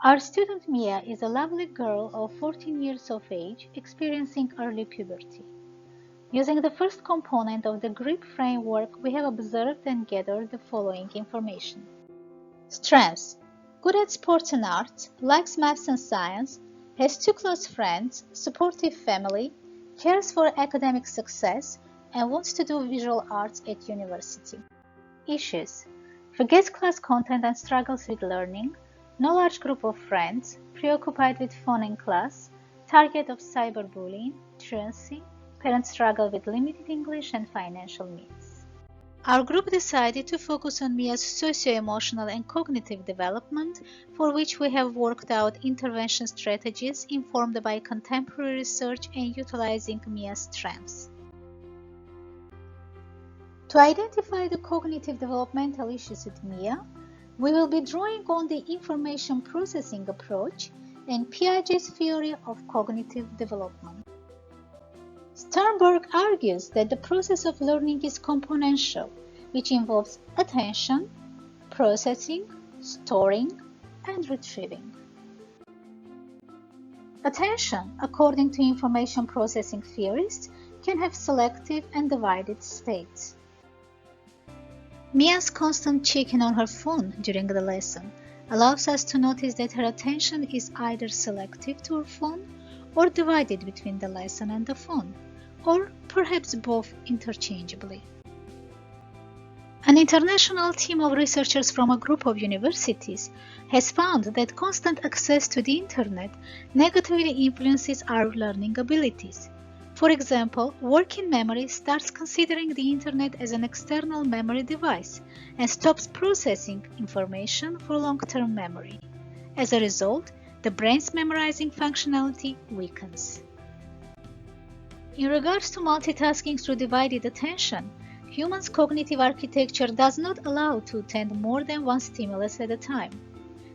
Our student Mia is a lovely girl of 14 years of age experiencing early puberty. Using the first component of the GRIP framework, we have observed and gathered the following information. Strengths: good at sports and arts, likes maths and science, has two close friends, supportive family, cares for academic success, and wants to do visual arts at university. Issues: forgets class content and struggles with learning, no large group of friends, preoccupied with phone in class, target of cyberbullying, truancy, parents struggle with limited English and financial means. Our group decided to focus on Mia's socio-emotional and cognitive development, for which we have worked out intervention strategies informed by contemporary research and utilizing Mia's strengths. To identify the cognitive developmental issues with Mia, we will be drawing on the information processing approach and Piaget's theory of cognitive development. Sternberg argues that the process of learning is componential, which involves attention, processing, storing, and retrieving. Attention, according to information processing theorists, can have selective and divided states. Mia's constant checking on her phone during the lesson allows us to notice that her attention is either selective to her phone or divided between the lesson and the phone, or perhaps both interchangeably. An international team of researchers from a group of universities has found that constant access to the internet negatively influences our learning abilities. For example, working memory starts considering the internet as an external memory device and stops processing information for long-term memory. As a result, the brain's memorizing functionality weakens. In regards to multitasking through divided attention, humans' cognitive architecture does not allow to attend more than one stimulus at a time.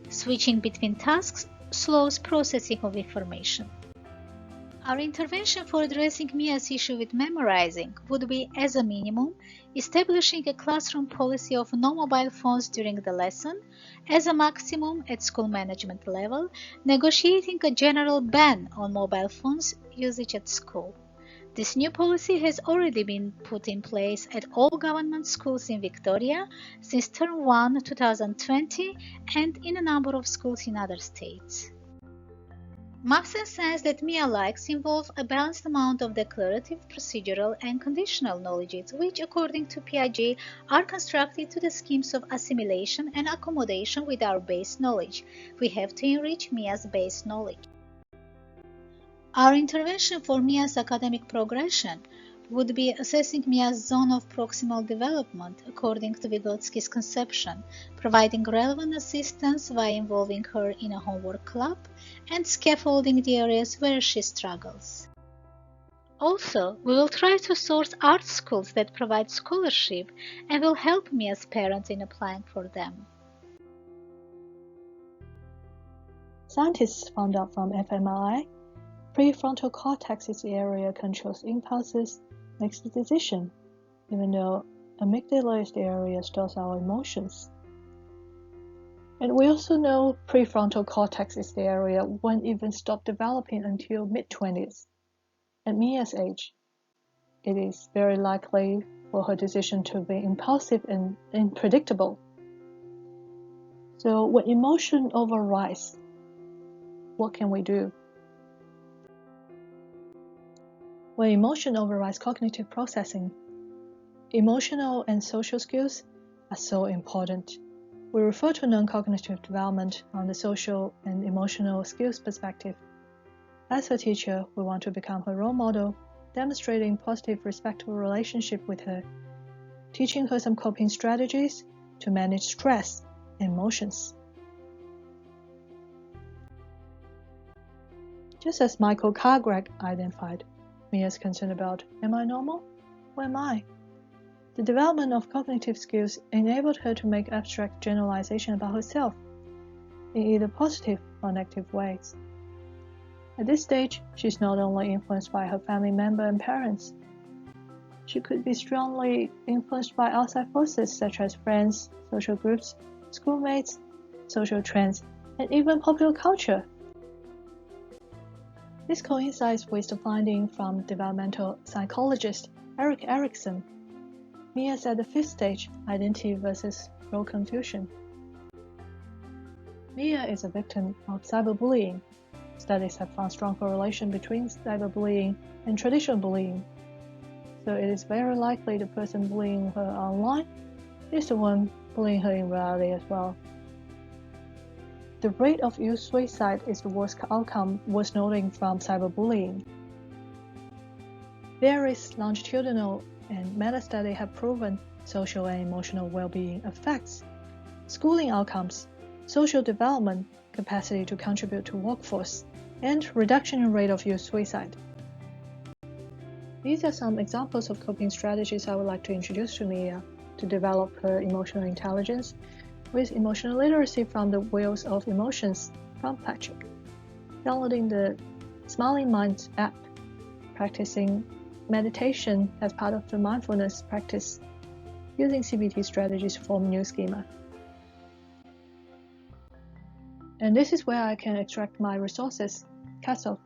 Switching between tasks slows processing of information. Our intervention for addressing Mia's issue with memorizing would be, as a minimum, establishing a classroom policy of no mobile phones during the lesson, as a maximum at school management level, negotiating a general ban on mobile phones usage at school. This new policy has already been put in place at all government schools in Victoria since Term 1 2020 and in a number of schools in other states. Maths and science that Mia likes involve a balanced amount of declarative, procedural, and conditional knowledges, which, according to Piaget, are constructed to the schemes of assimilation and accommodation with our base knowledge. We have to enrich Mia's base knowledge. Our intervention for Mia's academic progression would be assessing Mia's zone of proximal development according to Vygotsky's conception, providing relevant assistance by involving her in a homework club, and scaffolding the areas where she struggles. Also, we will try to source art schools that provide scholarship and will help Mia's parents in applying for them. Scientists found out from fMRI, prefrontal cortex is the area controls impulses, makes the decision, even though amygdala is the area stores our emotions. And we also know prefrontal cortex is the area won't even stop developing until mid-20s. At Mia's age, it is very likely for her decision to be impulsive and unpredictable. So when emotion overrides, what can we do? When emotion overrides cognitive processing, emotional and social skills are so important. We refer to non-cognitive development from the social and emotional skills perspective. As her teacher, we want to become her role model, demonstrating positive, respectful relationship with her, teaching her some coping strategies to manage stress and emotions. Just as Michael Cargreg identified, Mia's concerned about, am I normal? Who am I? The development of cognitive skills enabled her to make abstract generalization about herself in either positive or negative ways. At this stage, she's not only influenced by her family member and parents. She could be strongly influenced by outside forces such as friends, social groups, schoolmates, social trends, and even popular culture. This coincides with the finding from developmental psychologist Erik Erikson. Mia's at the fifth stage, identity versus role confusion. Mia is a victim of cyberbullying. Studies have found strong correlation between cyberbullying and traditional bullying. So it is very likely the person bullying her online is the one bullying her in reality as well. The rate of youth suicide is the worst outcome worth noting from cyberbullying. Various longitudinal and meta-studies have proven social and emotional well-being affects schooling outcomes, social development, capacity to contribute to workforce, and reduction in rate of youth suicide. These are some examples of coping strategies I would like to introduce to Mia to develop her emotional intelligence with emotional literacy from the Wheels of Emotions from Patrick, downloading the Smiling Minds app, practicing meditation as part of the mindfulness practice, using CBT strategies to form new schema. And this is where I can extract my resources, cast off